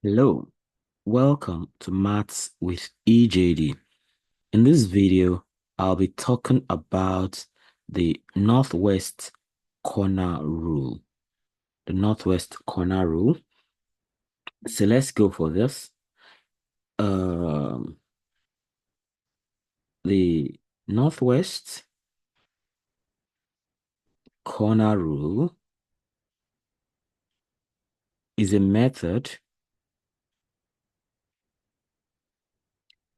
Hello, welcome to Maths with EJD. In this video, I'll be talking about the Northwest Corner Rule. The Northwest Corner Rule. So let's go for this. Um, the Northwest Corner Rule is a method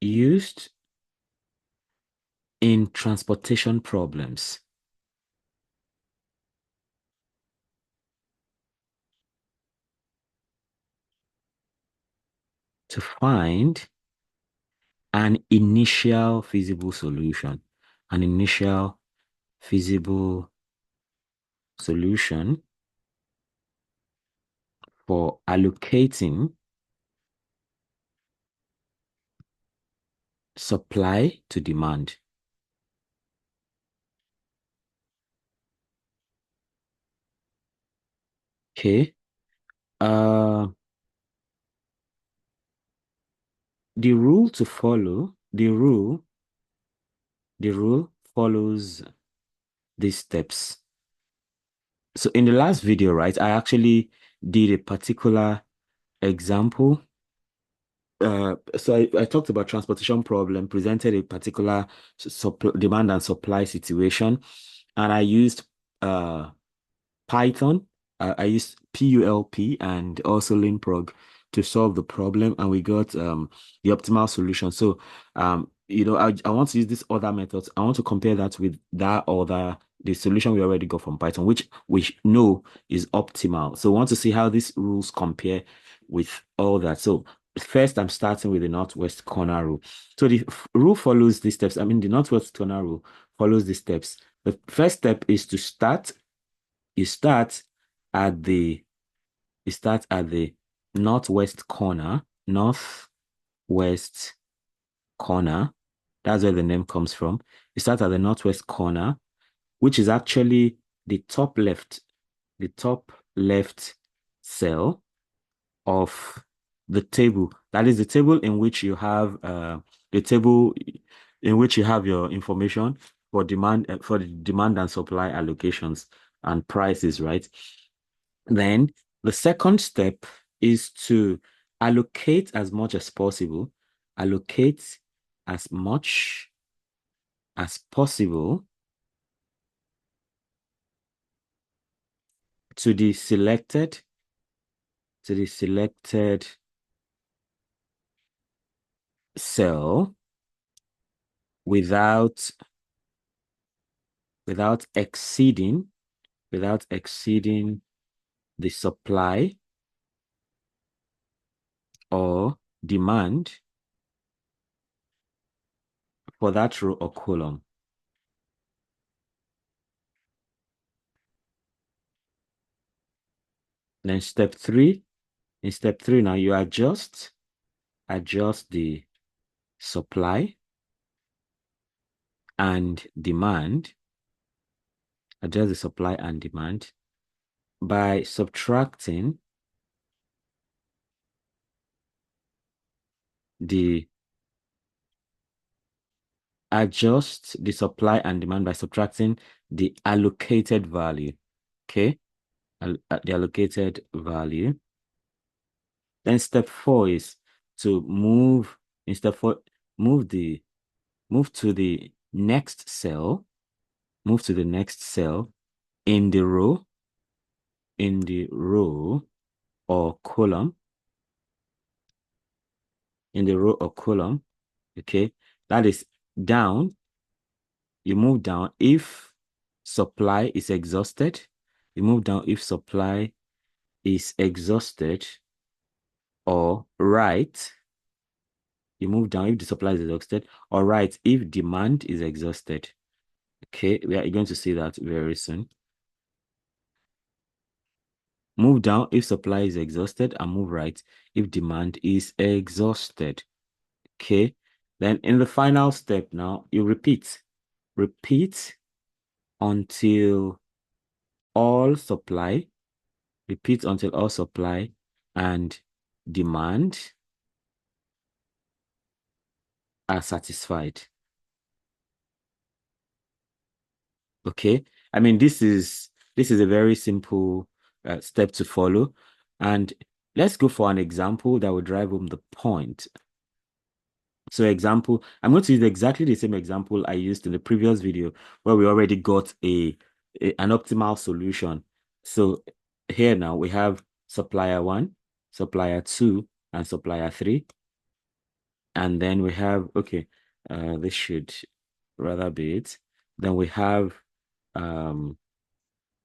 used in transportation problems to find an initial feasible solution. An initial feasible solution for allocating supply to demand. Okay. Uh, the rule to follow, the rule follows these steps. So in the last video, right, I actually did a particular example. So I talked about transportation problem, presented a particular demand and supply situation, and I used uh Python. I used PULP and also LinProg to solve the problem, and we got the optimal solution. So I want to use this other methods. I want to compare that with the solution we already got from Python, which we know is optimal. So I want to see how these rules compare with all that. So first, I'm starting with the Northwest Corner rule. So the rule follows these steps. I mean, the Northwest Corner rule follows these steps. The first step is to start you start at the you start at the northwest corner. That's where the name comes from. You start at the northwest corner, which is actually the top left cell of the table. That is the table in which you have the table in which you have your information for the demand and supply allocations and prices, right? Then the second step is to allocate as much as possible, allocate as much as possible to the selected cell without without exceeding without exceeding the supply or demand for that row or column. Then in step three now you adjust the supply and demand, adjust the supply and demand by subtracting the adjust the supply and demand by subtracting the allocated value. Okay, the allocated value. Then step four is to move in step four, move the move to the next cell, move to the next cell in the row or column, in the row or column. Okay, that is down. You move down if supply is exhausted. You move down if supply is exhausted, or right. You move down if the supply is exhausted, or right if demand is exhausted. Okay, we are going to see that very soon. Move down if supply is exhausted, and move right if demand is exhausted. Okay, then in the final step now, you repeat. Repeat until all supply, repeat until all supply and demand are satisfied. Okay. I mean, this is a very simple step to follow. And let's go for an example that will drive home the point. So example, I'm going to use exactly the same example I used in the previous video where we already got an optimal solution. So here now we have supplier one, supplier two, and supplier three. And then we have, okay, this should rather be it. Then um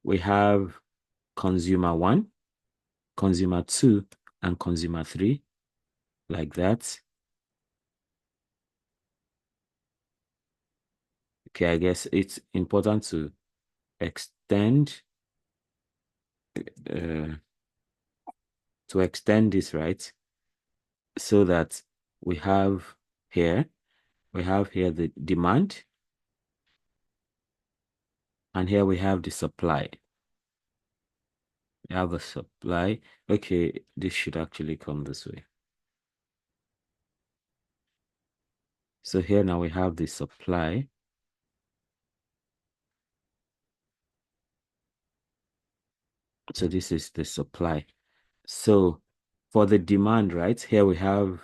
we have consumer one, consumer two, and consumer three, like that. Okay, I guess it's important extend uh, to extend this, right? So that we have here, the demand, and here we have the supply. We have a supply. Okay, this should actually come this way. So here now we have the supply. So this is the supply. So for the demand, right, here we have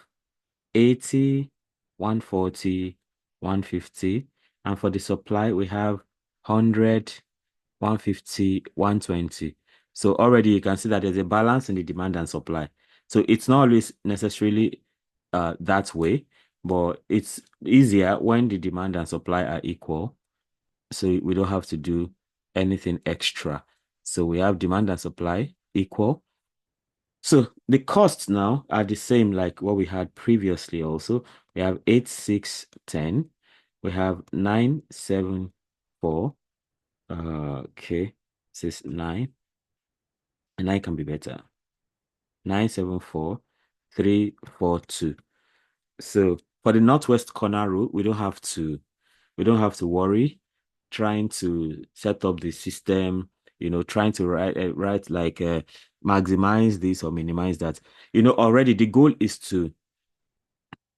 80, 140, 150. And for the supply, we have 100, 150, 120. So already you can see that there's a balance in the demand and supply. So it's not always necessarily that way, but it's easier when the demand and supply are equal. So we don't have to do anything extra. So we have demand and supply equal. So the costs now are the same like what we had previously also. We have 8, 6, 10. We have 9, 7, 4. Okay. This is 9. And 9 can be better. 9, 7, 4, 3, 4, 2. So for the northwest corner rule, we don't have to worry trying to set up the system, trying to write like maximize this or minimize that. Already the goal is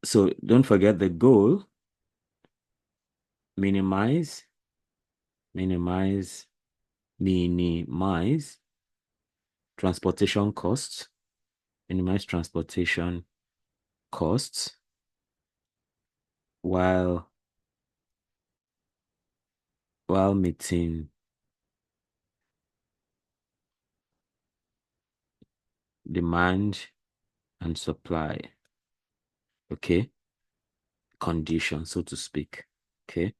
so don't forget the goal, minimize, minimize, minimize transportation costs, minimize transportation costs while meeting demand and supply, okay, condition, so to speak. Okay.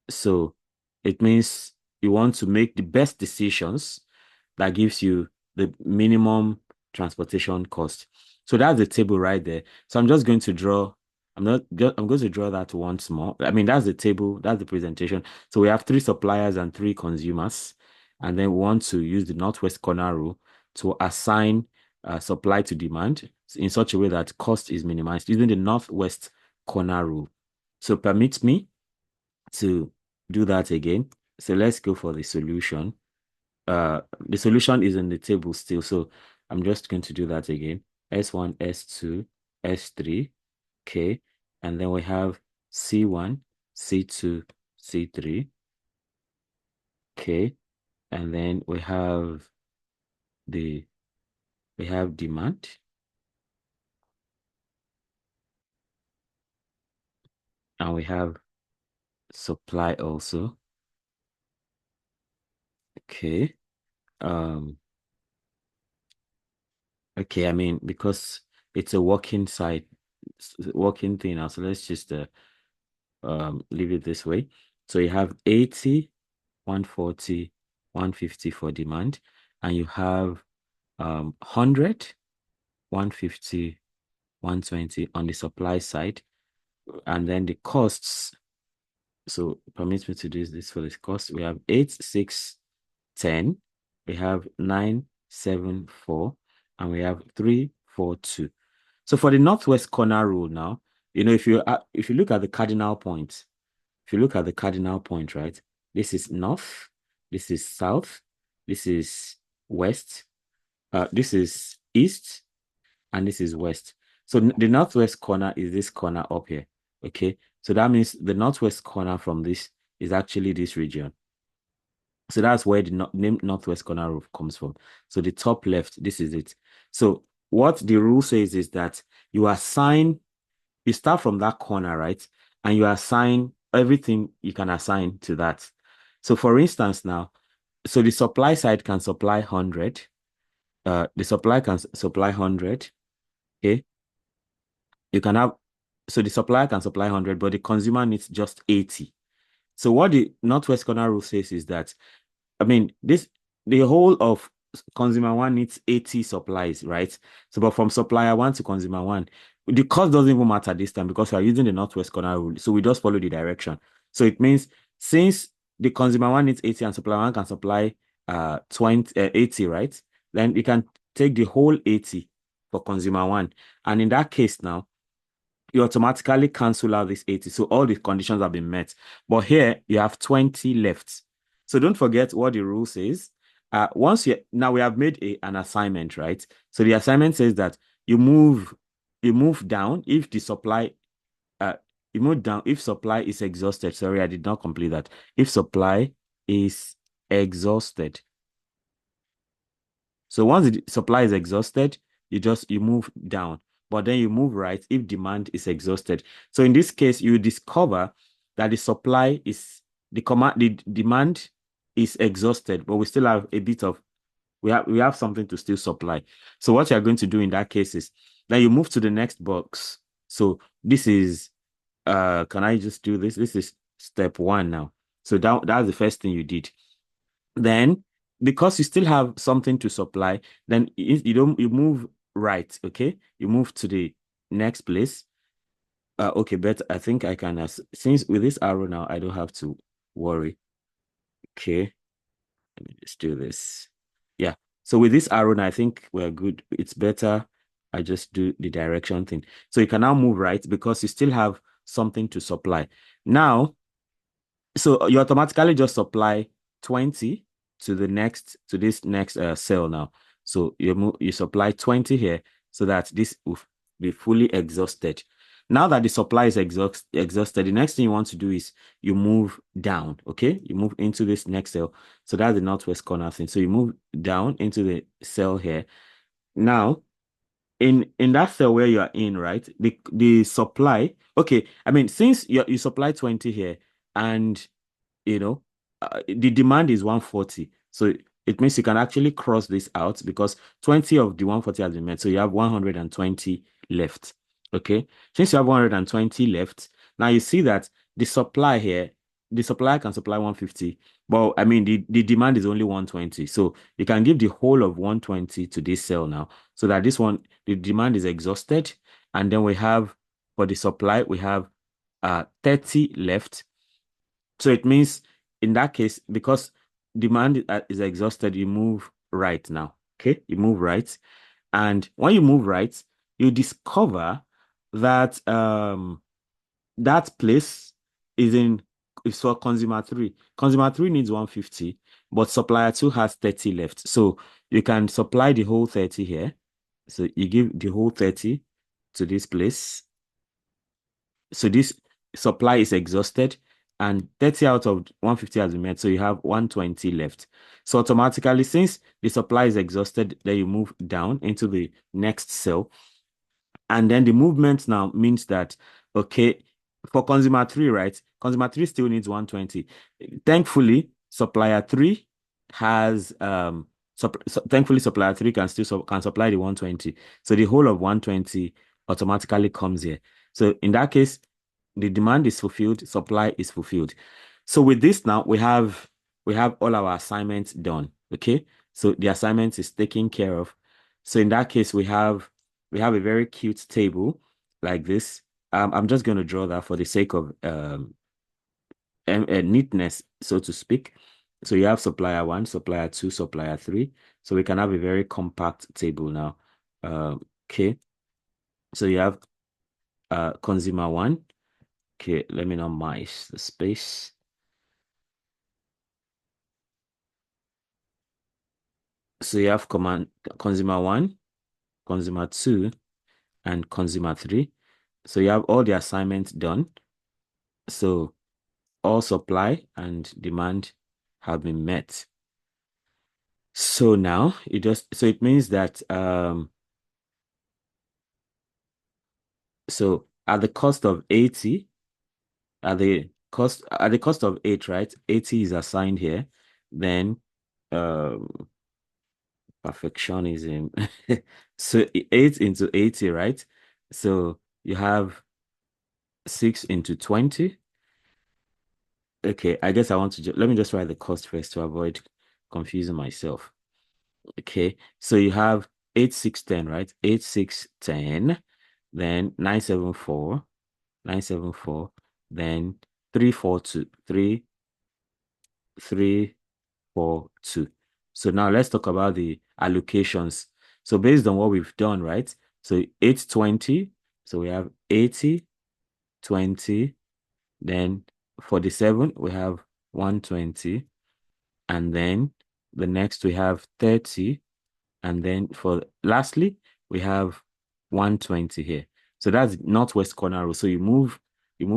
So it means you want to make the best decisions that gives you the minimum transportation cost. So that's the table right there. So I'm just going to draw, I'm going to draw that once more. I mean, that's the table, that's the presentation. So we have 3 suppliers and 3 consumers. And then we want to use the northwest corner rule to assign supply to demand in such a way that cost is minimized using the northwest corner rule. So permit me to do that again. So let's go for the solution. The solution is in the table still. So I'm just going to do that again. S1, S2, S3, okay. And then we have C1, C2, C3, okay. And then the we have demand, and we have supply also. Okay. Um, okay, I mean, because it's a working site, working thing now. So let's just leave it this way. So you have 80, 140, 150 for demand, and you have 100, 150, 120 on the supply side. And then the costs, so permit me to do this for this cost. We have 8, 6, 10. We have 9, 7, 4, and we have 3, 4, 2. So for the northwest corner rule now, if you look at the cardinal points, if you look at the cardinal point, right, this is north, this is south, this is west, this is east, and this is west. So the northwest corner is this corner up here. Okay. So that means the northwest corner from this is actually this region. So that's where the name northwest corner roof comes from. So the top left, this is it. So what the rule says is that you assign, you start from that corner, right? And you assign everything you can assign to that. So for instance, now, so the supply side can supply 100. The supply can supply 100. Okay. You can have, so the supplier can supply 100, but the consumer needs just 80. So what the Northwest Corner rule says is that, I mean, the whole of consumer one needs 80 supplies, right? So, but from supplier one to consumer one, the cost doesn't even matter this time because we are using the Northwest Corner rule. So we just follow the direction. So it means since the consumer one needs 80 and supplier one can supply 80, right? Then you can take the whole 80 for consumer one. And in that case now, you automatically cancel out this 80. So all the conditions have been met. But here you have 20 left. So don't forget what the rule says. Once you now we have made an assignment, right? So the assignment says that you move down if the supply uh you move down if supply is exhausted. Sorry, I did not complete that. If supply is exhausted. So once the supply is exhausted, you move down, but then you move right if demand is exhausted. So in this case, you discover that the supply is the demand is exhausted, but we still have a bit of we have something to still supply. So what you're going to do in that case is then you move to the next box. So this is can I just do this? This is step one now. So that's the first thing you did. Then, because you still have something to supply, then you don't you move right, okay? You move to the next place. Okay, but I think I can since with this arrow now, I don't have to worry. Okay, let me just do this. Yeah. So with this arrow now, I think we're good. It's better I just do the direction thing. So you can now move right because you still have something to supply. Now, so you automatically just supply 20 to this next cell now. So you supply 20 here so that this will be fully exhausted. Now that the supply is exhausted, the next thing you want to do is you move down, okay? You move into this next cell. So that's the northwest corner thing. So you move down into the cell here. Now, in that cell where you are in, right? The supply, okay, I mean, since you supply 20 here and you know, the demand is 140. So it means you can actually cross this out because 20 of the 140 has been met. So you have 120 left. Okay. Since you have 120 left, now you see that the supply here, the supplier can supply 150. But I mean, the demand is only 120. So you can give the whole of 120 to this cell now so that this one, the demand is exhausted. And then we have, for the supply, we have 30 left. So it means in that case, because demand is exhausted, you move right now. Okay, you move right. And when you move right, you discover that that place is for consumer three. Consumer three needs 150, but supplier two has 30 left. So you can supply the whole 30 here. So you give the whole 30 to this place. So this supply is exhausted and 30 out of 150 has been met. So you have 120 left. So automatically, since the supply is exhausted, then you move down into the next cell. And then the movement now means that, okay, for consumer three, right? Consumer three still needs 120. Thankfully, supplier three has thankfully supplier three can still can supply the 120. So the whole of 120 automatically comes here. So in that case, the demand is fulfilled, supply is fulfilled. So with this now, we have all our assignments done. Okay. So the assignment is taken care of. So in that case, we have a very cute table like this. I'm just going to draw that for the sake of neatness, so to speak. So you have supplier one, supplier two, supplier three. So we can have a very compact table now. Okay. So you have consumer one. Okay, let me not mice the space. So you have command consumer one, consumer 2, and consumer 3. So you have all the assignments done. So all supply and demand have been met. So now it means that so at the cost of 80, at the cost of 8, right? 80 is assigned here. Then um perfectionism. So 8 into 80, right? So you have 6 into 20. Okay, I guess I want to let me just write the cost first to avoid confusing myself. Okay, so you have 8, 6, 10, right? 8, 6, 10, then 974, 974, then 3, 4, 2, 3, 3, 4, 2. So now let's talk about the allocations. So based on what we've done, right? So 820, so we have 80, 20, then 47, we have 120, and then the next we have 30, and then for lastly, we have 120 here. So that's northwest corner rule. So you move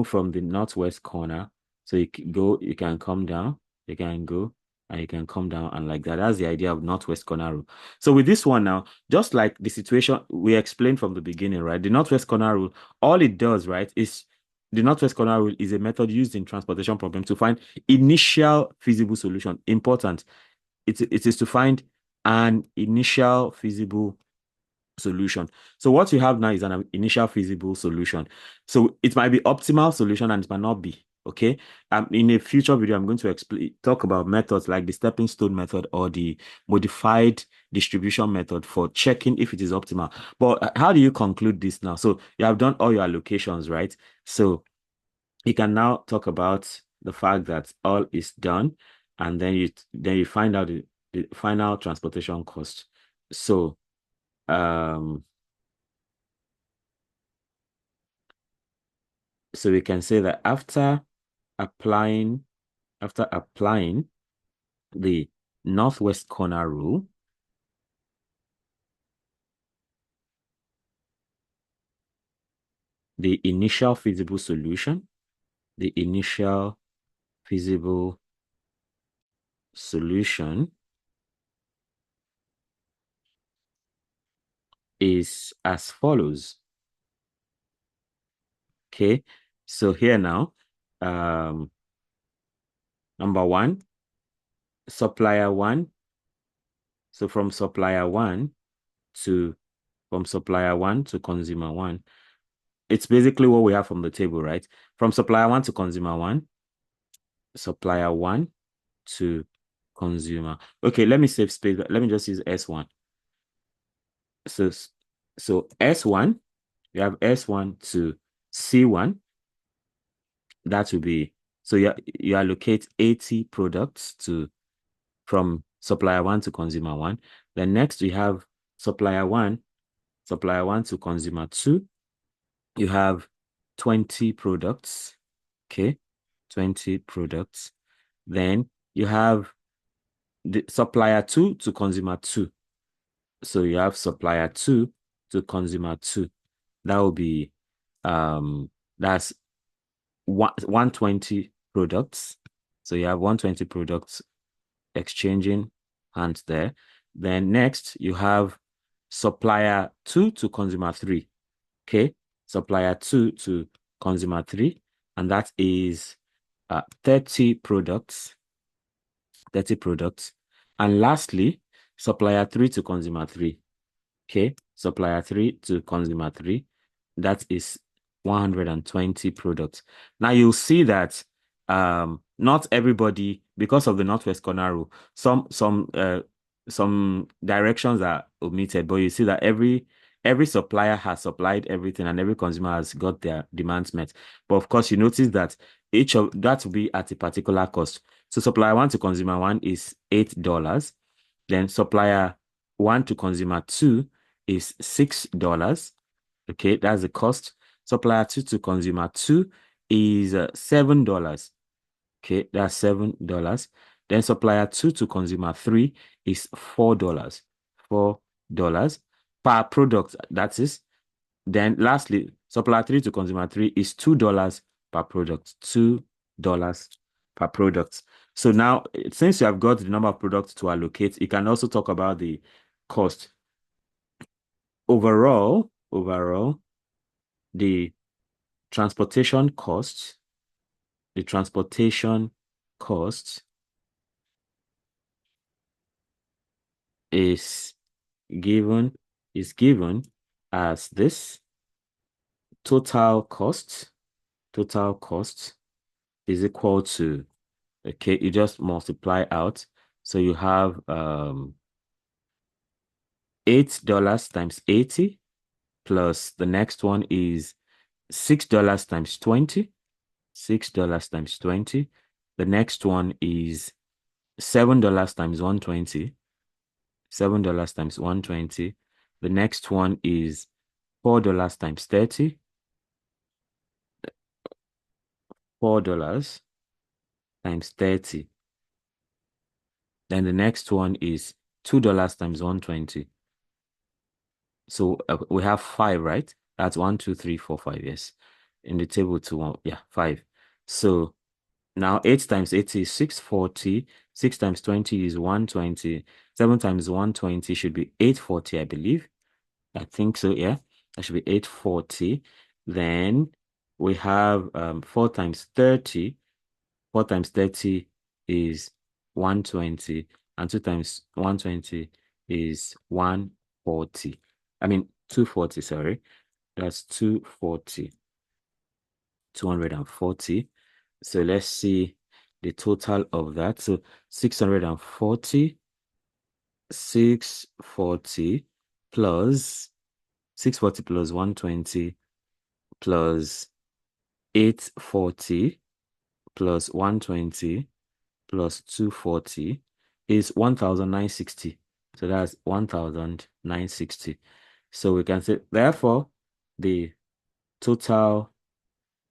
from the northwest corner. So you can go, you can come down, you can go, and you can come down, and like that. That's the idea of northwest corner rule. So with this one now, just like the situation we explained from the beginning, right? The northwest corner rule, all it does, right, is the northwest corner rule is a method used in transportation problem to find initial feasible solution. Important. It is to find an initial feasible solution. So what you have now is an initial feasible solution. So it might be optimal solution and it might not be. Okay. In a future video, I'm going to talk about methods like the stepping stone method or the modified distribution method for checking if it is optimal. But how do you conclude this now? So you have done all your allocations, right? So you can now talk about the fact that all is done, and then you find out the final transportation cost. So um so we can say that applying after applying the northwest corner rule, the initial feasible solution, the initial feasible solution is as follows. Okay, so here now, number one, supplier one. So to from supplier one to consumer one, it's basically what we have from the table, right? From supplier one to consumer one, supplier one to consumer. Okay, let me save space. Let me just use S1. So S1, you have S1 to C1. That will be, so you allocate 80 products to from supplier one to consumer one. Then next we have supplier one to consumer two. You have 20 products. Okay, 20 products. Then you have the supplier two to consumer two. So you have supplier two to consumer two. That will be that's 120 products. So you have 120 products exchanging hands there. Then next you have supplier two to consumer three. Okay, supplier two to consumer three, and that is 30 products. 30 products. And lastly, supplier three to consumer three. Okay, supplier three to consumer three. That is 120 products. Now you'll see that not everybody, because of the northwest corner rule, some directions are omitted, but you see that every supplier has supplied everything and every consumer has got their demands met. But of course, you notice that each of that will be at a particular cost. So supplier one to consumer one is $8. Then supplier one to consumer two is $6. Okay, that's the cost. Supplier two to consumer two is $7. Okay, that's $7. Then supplier two to consumer three is $4. $4. per product, that is. Then lastly, supplier three to consumer three is $2 per product. $2 per product. So now, since you have got the number of products to allocate, you can also talk about the cost. Overall, the transportation cost, the transportation cost is given given as this total cost. Total cost is equal to, okay, you just multiply out. So you have $8 times 80 plus the next one is $6 times 20. $6 times 20. The next one is $7 times 120. $7 times 120. The next one is $4 times 30. $4 times 30. Then the next one is $2 times 120. So we have five, right? That's 1, 2, 3, 4, 5. Yes. In the table to one, yeah, five. So now 8 times 80 is 640. 6 times 20 is 120. 7 times 120 should be 840, I believe. I think so, yeah. That should be 840. Then we have 4 times 30. 4 times 30 is 120. And 2 times 120 is 140. I mean, 240, sorry. That's 240. 240. So let's see the total of that. So 640, 640 plus 640 plus 120 plus 840 plus 120 plus 240 is 1,960. So that's 1,960. So we can say, therefore, the total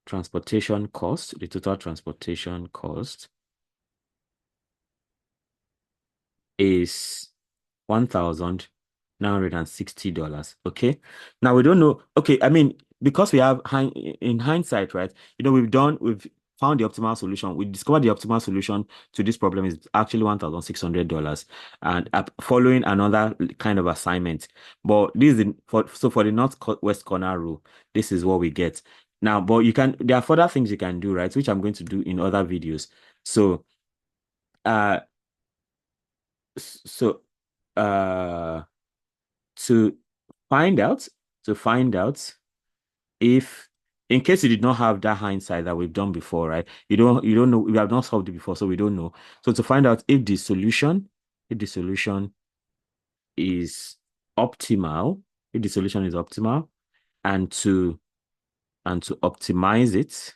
transportation cost, is $1,960. Okay. Now we don't know. Okay, I mean, because we have in hindsight, right? We've found the optimal solution. We discovered the optimal solution to this problem is actually $1,600, and following another kind of assignment. But this is for the northwest corner rule. This is what we get now. But there are further things you can do, right? Which I'm going to do in other videos. So, uh, so, uh to find out if, in case you did not have that hindsight that we've done before, right? You don't know, we have not solved it before, so we don't know. So to find out if the solution is optimal, and to optimize it,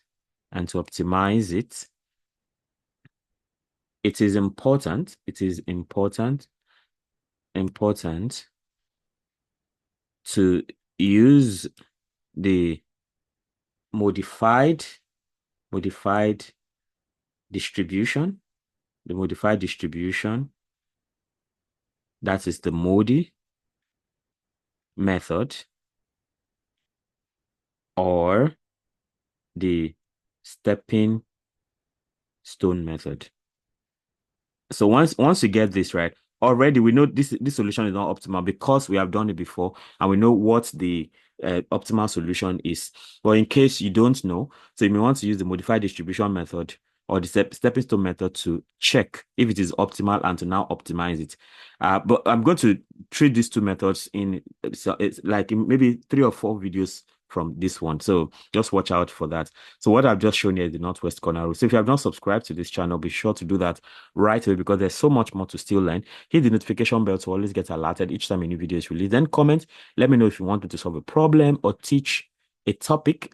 it is important to use the modified modified distribution, that is the MODI method, or the stepping stone method. So once you get this right, already we know this solution is not optimal because we have done it before and we know what the optimal solution is. But in case you don't know, so you may want to use the modified distribution method or the stepping stone method to check if it is optimal and to now optimize it. But I'm going to treat these two methods in, so it's like in maybe 3 or 4 videos from this one. So just watch out for that. So what I've just shown you is the northwest corner rule. So if you have not subscribed to this channel, be sure to do that right away because there's so much more to still learn. Hit the notification bell to always get alerted each time a new video is released. Then comment, let me know if you want me to solve a problem or teach a topic,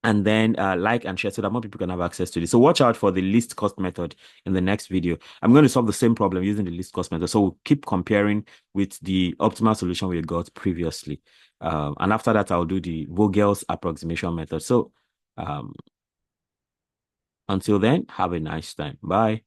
and then like and share so that more people can have access to this. So watch out for the least cost method in the next video. I'm going to solve the same problem using the least cost method. So we'll keep comparing with the optimal solution we got previously. And after that, I'll do the Vogel's approximation method. So until then, have a nice time. Bye.